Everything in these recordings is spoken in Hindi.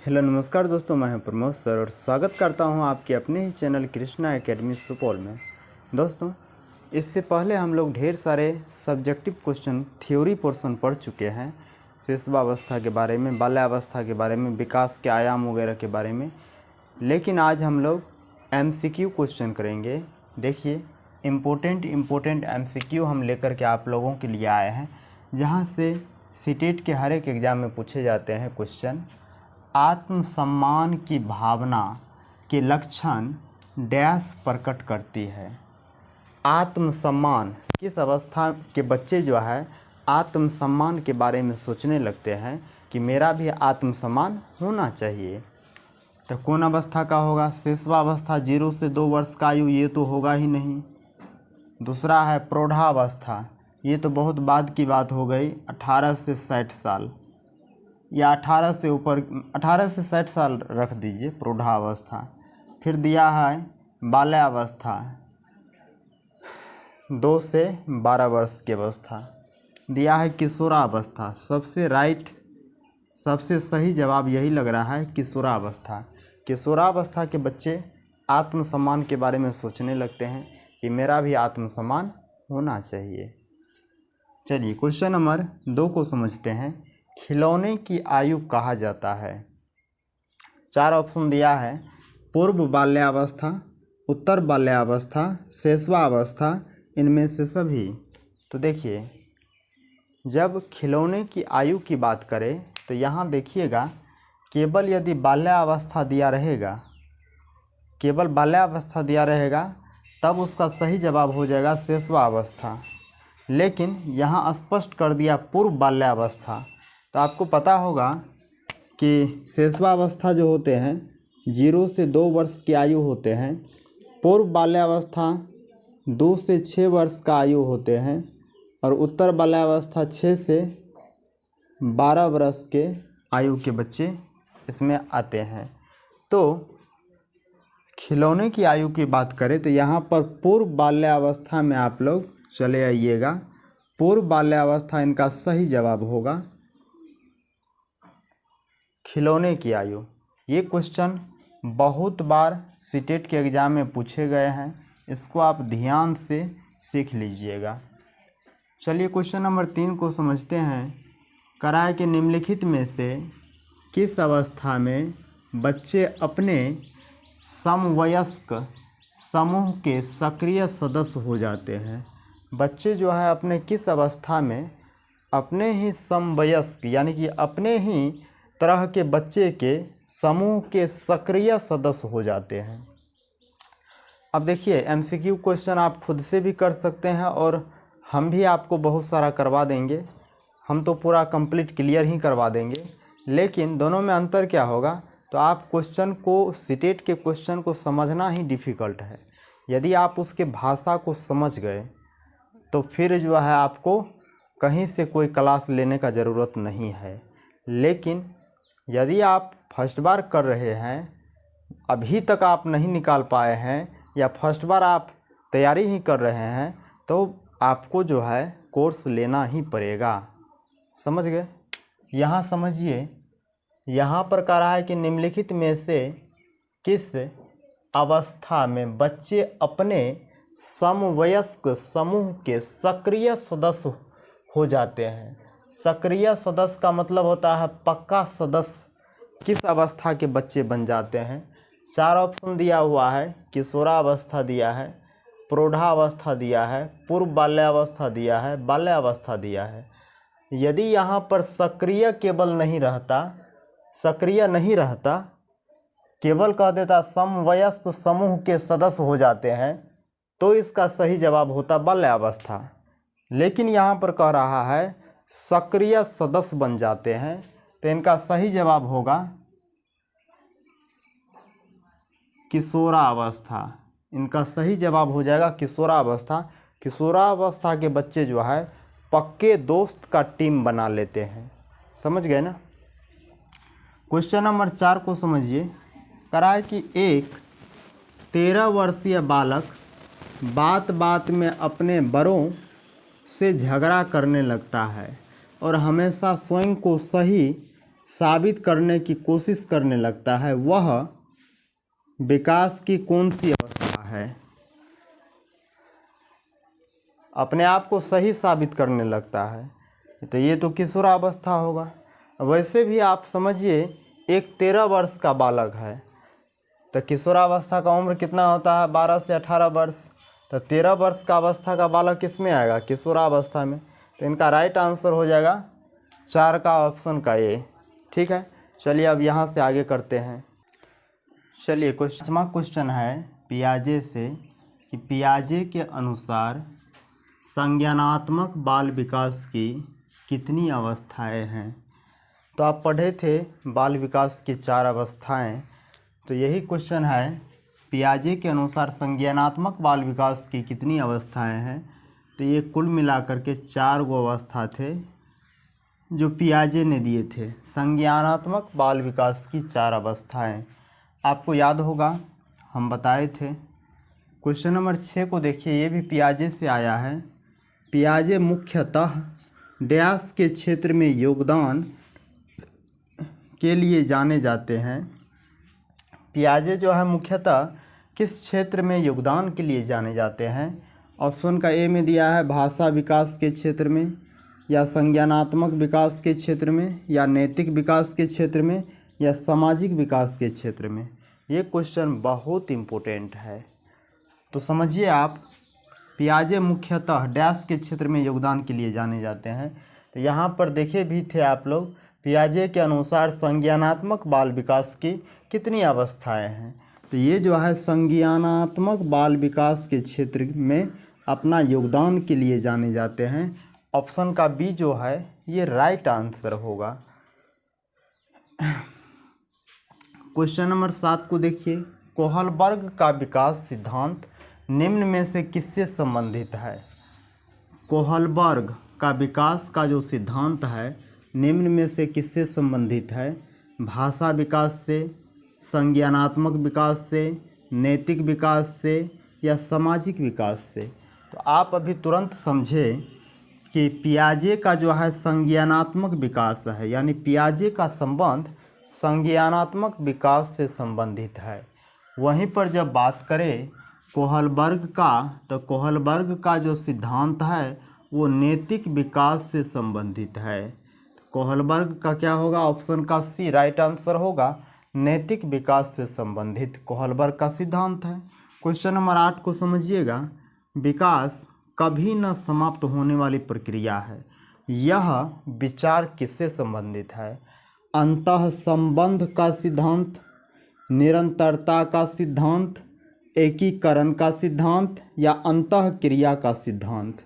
हेलो नमस्कार दोस्तों, मैं हूं प्रमोद सर और स्वागत करता हूं आपके अपने ही चैनल कृष्णा एकेडमी सुपौल में। दोस्तों, इससे पहले हम लोग ढेर सारे सब्जेक्टिव क्वेश्चन थ्योरी पोर्शन पढ़ चुके हैं। शिशुवावस्था के बारे में, बाल्यावस्था के बारे में, विकास के आयाम वगैरह के बारे में। लेकिन आज हम लोग MCQ क्वेश्चन करेंगे। देखिए, इम्पोर्टेंट MCQ हम लेकर के आप लोगों के लिए आए हैं, जहाँ से सीटेट के हर एक एग्ज़ाम में पूछे जाते हैं क्वेश्चन। आत्मसम्मान की भावना के लक्षण डैश प्रकट करती है। आत्मसम्मान, किस अवस्था के बच्चे जो है आत्मसम्मान के बारे में सोचने लगते हैं कि मेरा भी आत्मसम्मान होना चाहिए। तो कौन अवस्था का होगा? शिशुवावस्था 0 से 2 वर्ष का आयु, ये तो होगा ही नहीं। दूसरा है प्रौढ़ावस्था, ये तो बहुत बाद की बात हो गई, 18 से 60 साल या 18 से ऊपर, 18 से 60 साल रख दीजिए प्रौढ़ावस्था। फिर दिया है बाल्यावस्था, 2 से 12 वर्ष की अवस्था। दिया है किशोरावस्था। सबसे सही जवाब यही लग रहा है, किशोरावस्था। किशोरावस्था के बच्चे आत्मसम्मान के बारे में सोचने लगते हैं कि मेरा भी आत्मसम्मान होना चाहिए। चलिए क्वेश्चन नंबर 2 को समझते हैं। खिलौने की आयु कहा जाता है। 4 ऑप्शन दिया है, पूर्व बाल्यावस्था, उत्तर बाल्यावस्था, शैशवावस्था, इनमें से सभी। तो देखिए, जब खिलौने की आयु की बात करें तो यहाँ देखिएगा, केवल यदि बाल्यावस्था दिया रहेगा, केवल बाल्यावस्था दिया रहेगा तब उसका सही जवाब हो जाएगा शैशवावस्था। लेकिन यहाँ स्पष्ट कर दिया पूर्व बाल्यावस्था। तो आपको पता होगा कि शैशवावस्था जो होते हैं 0 से 2 वर्ष की आयु होते हैं। पूर्व बाल्यावस्था 2 से 6 वर्ष का आयु होते हैं और उत्तर बाल्यावस्था 6 से 12 वर्ष के आयु के बच्चे इसमें आते हैं। तो खिलौने की आयु की बात करें तो यहाँ पर पूर्व बाल्यावस्था में आप लोग चले आइएगा। पूर्व बाल्यावस्था इनका सही जवाब होगा, खिलौने की आयु। ये क्वेश्चन बहुत बार सीटेट के एग्ज़ाम में पूछे गए हैं, इसको आप ध्यान से सीख लीजिएगा। चलिए क्वेश्चन नंबर 3 को समझते हैं। कराए के निम्नलिखित में से किस अवस्था में बच्चे अपने समवयस्क समूह के सक्रिय सदस्य हो जाते हैं? बच्चे जो है अपने किस अवस्था में अपने ही समवयस्क यानी कि अपने ही तरह के बच्चे के समूह के सक्रिय सदस्य हो जाते हैं? अब देखिए, MCQ क्वेश्चन आप खुद से भी कर सकते हैं और हम भी आपको बहुत सारा करवा देंगे। हम तो पूरा कंप्लीट क्लियर ही करवा देंगे, लेकिन दोनों में अंतर क्या होगा? तो आप क्वेश्चन को, सीटेट के क्वेश्चन को समझना ही डिफ़िकल्ट है। यदि आप उसके भाषा को समझ गए तो फिर जो है आपको कहीं से कोई क्लास लेने का ज़रूरत नहीं है। लेकिन यदि आप फर्स्ट बार कर रहे हैं, अभी तक आप नहीं निकाल पाए हैं या फर्स्ट बार आप तैयारी ही कर रहे हैं, तो आपको जो है कोर्स लेना ही पड़ेगा। समझ गए? यहाँ समझिए, यहाँ पर कह रहा है कि निम्नलिखित में से किस अवस्था में बच्चे अपने समवयस्क समूह के सक्रिय सदस्य हो जाते हैं? सक्रिय सदस्य का मतलब होता है पक्का सदस्य। किस अवस्था के बच्चे बन जाते हैं? 4 ऑप्शन दिया हुआ है, किशोरावस्था दिया है, प्रौढ़ावस्था दिया है, पूर्व बाल्यावस्था दिया है, बाल्यावस्था दिया है। यदि यहाँ पर सक्रिय केवल नहीं रहता, सक्रिय नहीं रहता, केवल कह देता समवयस्क समूह के सदस्य हो जाते हैं, तो इसका सही जवाब होता बाल्यावस्था। लेकिन यहाँ पर कह रहा है सक्रिय सदस्य बन जाते हैं, तो इनका सही जवाब होगा किशोरावस्था। इनका सही जवाब हो जाएगा किशोरावस्था। किशोरावस्था के बच्चे जो है पक्के दोस्त का टीम बना लेते हैं। समझ गए ना? क्वेश्चन नंबर 4 को समझिए। करा है कि एक 13 वर्षीय बालक बात बात में अपने बड़ों से झगड़ा करने लगता है और हमेशा स्वयं को सही साबित करने की कोशिश करने लगता है वह विकास की कौन सी अवस्था है। अपने आप को सही साबित करने लगता है तो ये तो किशोरावस्था होगा। वैसे भी आप समझिए एक 13 वर्ष का बालक है तो किशोरावस्था का उम्र कितना होता है 12 से 18 वर्ष। तो 13 वर्ष का अवस्था का बालक किस में आएगा किशोरावस्था में। तो इनका राइट आंसर हो जाएगा 4 का ऑप्शन का ए। ठीक है, चलिए अब यहाँ से आगे करते हैं। चलिए क्वेश्चन है पियाजे से कि पियाजे के अनुसार संज्ञानात्मक बाल विकास की कितनी अवस्थाएं हैं। तो आप पढ़े थे बाल विकास की 4 अवस्थाएं, तो यही क्वेश्चन है पियाजे के अनुसार संज्ञानात्मक बाल विकास की कितनी अवस्थाएं हैं। तो ये कुल मिलाकर के 4 गो अवस्था थे जो पियाजे ने दिए थे। संज्ञानात्मक बाल विकास की 4 अवस्थाएं आपको याद होगा हम बताए थे। क्वेश्चन नंबर 6 को देखिए, ये भी पियाजे से आया है। पियाजे मुख्यतः डैश के क्षेत्र में योगदान के लिए जाने जाते हैं। पियाजे जो है मुख्यतः किस क्षेत्र में योगदान के लिए जाने जाते हैं। ऑप्शन का ए में दिया है भाषा विकास के क्षेत्र में, या संज्ञानात्मक विकास के क्षेत्र में, या नैतिक विकास के क्षेत्र में, या सामाजिक विकास के क्षेत्र में। ये क्वेश्चन बहुत इम्पोर्टेंट है, तो समझिए आप। पियाजे मुख्यतः डैश के क्षेत्र में योगदान के लिए जाने जाते हैं। तो यहाँ पर देखे भी थे आप लोग, पियाजे के अनुसार संज्ञानात्मक बाल विकास की कितनी अवस्थाएं हैं। तो ये जो है संज्ञानात्मक बाल विकास के क्षेत्र में अपना योगदान के लिए जाने जाते हैं। ऑप्शन का बी जो है ये राइट आंसर होगा। क्वेश्चन नंबर 7 को देखिए, कोहलबर्ग का विकास सिद्धांत निम्न में से किससे संबंधित है। कोहलबर्ग का विकास का जो सिद्धांत है निम्न में से किससे संबंधित है। भाषा विकास से, संज्ञानात्मक विकास से, नैतिक विकास से, या सामाजिक विकास से। तो आप अभी तुरंत समझे कि पियाजे का जो है संज्ञानात्मक विकास है, यानी पियाजे का संबंध संज्ञानात्मक विकास से संबंधित है। वहीं पर जब बात करें कोहलबर्ग का, तो कोहलबर्ग का जो सिद्धांत है वो नैतिक विकास से संबंधित है। कोहलबर्ग का क्या होगा, ऑप्शन का सी राइट आंसर होगा। नैतिक विकास से संबंधित कोहलबर्ग का सिद्धांत है। क्वेश्चन नंबर 8 को समझिएगा, विकास कभी न समाप्त होने वाली प्रक्रिया है। यह विचार किससे संबंधित है। अंतः संबंध का सिद्धांत, निरंतरता का सिद्धांत, एकीकरण का सिद्धांत, या अंतः क्रिया का सिद्धांत।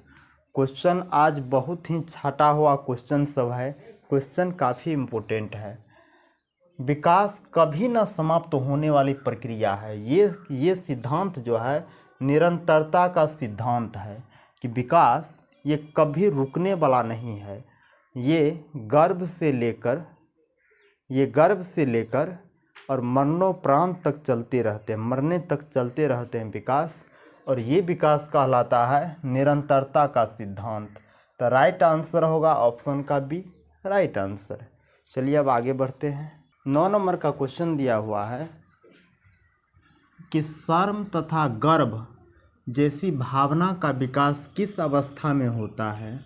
क्वेश्चन आज बहुत ही छाटा हुआ क्वेश्चन सब है। क्वेश्चन काफ़ी इम्पोर्टेंट है। विकास कभी न समाप्त होने वाली प्रक्रिया है। ये सिद्धांत जो है निरंतरता का सिद्धांत है कि विकास ये कभी रुकने वाला नहीं है। ये गर्भ से लेकर और मरणोपरांत तक चलते रहते हैं, मरने तक चलते रहते हैं विकास। और ये विकास कहलाता है निरंतरता का सिद्धांत। तो राइट आंसर होगा ऑप्शन का बी राइट आंसर। चलिए अब आगे बढ़ते हैं। 9 नंबर का क्वेश्चन दिया हुआ है कि शर्म तथा गर्व जैसी भावना का विकास किस अवस्था में होता है।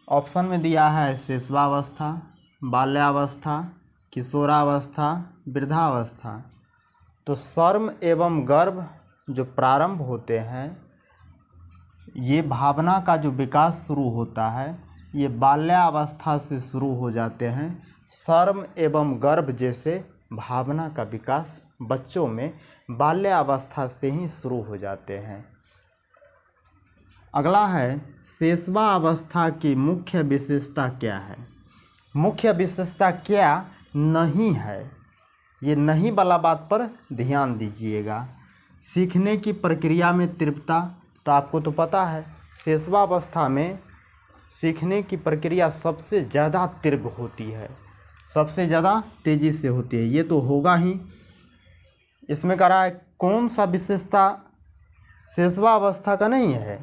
ऑप्शन में दिया है शैशवावस्था, बाल्यावस्था, किशोरावस्था, वृद्धावस्था। तो शर्म एवं गर्व जो प्रारंभ होते हैं, ये भावना का जो विकास शुरू होता है ये बाल्यावस्था से शुरू हो जाते हैं। शर्म एवं गर्व जैसे भावना का विकास बच्चों में बाल्यावस्था से ही शुरू हो जाते हैं। अगला है शैशवावस्था की मुख्य विशेषता क्या है। मुख्य विशेषता क्या नहीं है, ये नहीं वाला बात पर ध्यान दीजिएगा। सीखने की प्रक्रिया में तीव्रता, तो आपको तो पता है शैशवावस्था में सीखने की प्रक्रिया सबसे ज़्यादा तीव्र होती है, सबसे ज़्यादा तेज़ी से होती है, ये तो होगा ही। इसमें कह रहा है कौन सा विशेषता शैशवावस्था का नहीं है।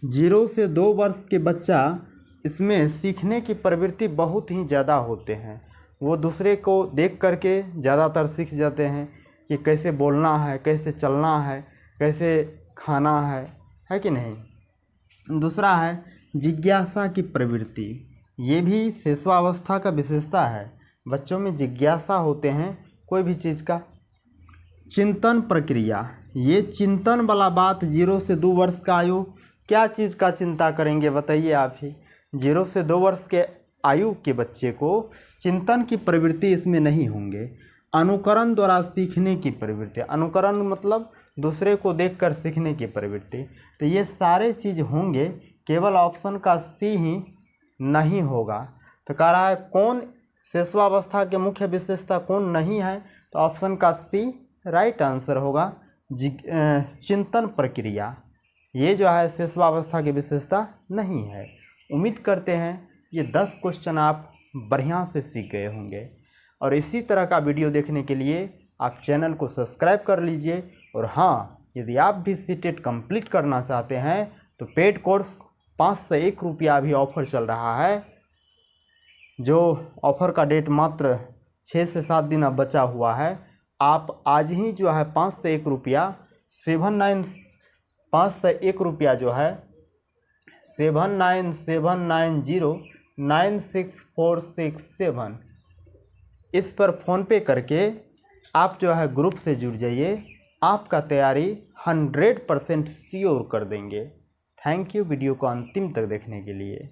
0 से 2 वर्ष के बच्चा इसमें सीखने की प्रवृत्ति बहुत ही ज़्यादा होते हैं। वो दूसरे को देख करके ज़्यादातर सीख जाते हैं कि कैसे बोलना है, कैसे चलना है, कैसे खाना है कि नहीं। दूसरा है जिज्ञासा की प्रवृत्ति। ये भी शिशुअवस्था का विशेषता है। बच्चों में जिज्ञासा होते हैं कोई भी चीज़ का। चिंतन प्रक्रिया, ये चिंतन वाला बात 0 से 2 वर्ष का आयु क्या चीज़ का चिंता करेंगे बताइए आप ही। 0 से 2 वर्ष के आयु के बच्चे को चिंतन की प्रवृत्ति इसमें नहीं होंगे। अनुकरण द्वारा सीखने की प्रवृत्ति, अनुकरण मतलब दूसरे को देखकर सीखने की प्रवृत्ति, तो ये सारे चीज़ होंगे। केवल ऑप्शन का सी ही नहीं होगा। तो कह रहा है कौन शिशुअवस्था के मुख्य विशेषता कौन नहीं है, तो ऑप्शन का सी राइट आंसर होगा। चिंतन प्रक्रिया ये जो है शिशुअवस्था की विशेषता नहीं है। उम्मीद करते हैं ये 10 क्वेश्चन आप बढ़िया से सीख गए होंगे। और इसी तरह का वीडियो देखने के लिए आप चैनल को सब्सक्राइब कर लीजिए। और हाँ, यदि आप भी सीटेट कंप्लीट करना चाहते हैं तो पेड कोर्स 5 से 1 रुपया भी ऑफ़र चल रहा है, जो ऑफ़र का डेट मात्र 6 से 7 दिन अब बचा हुआ है। आप आज ही जो है 5 से 1 रुपया 5 से 1 रुपया जो है 7979096467 इस पर फ़ोनपे करके आप जो है ग्रुप से जुड़ जाइए। आपका तैयारी 100% श्योर कर देंगे। थैंक यू वीडियो को अंतिम तक देखने के लिए।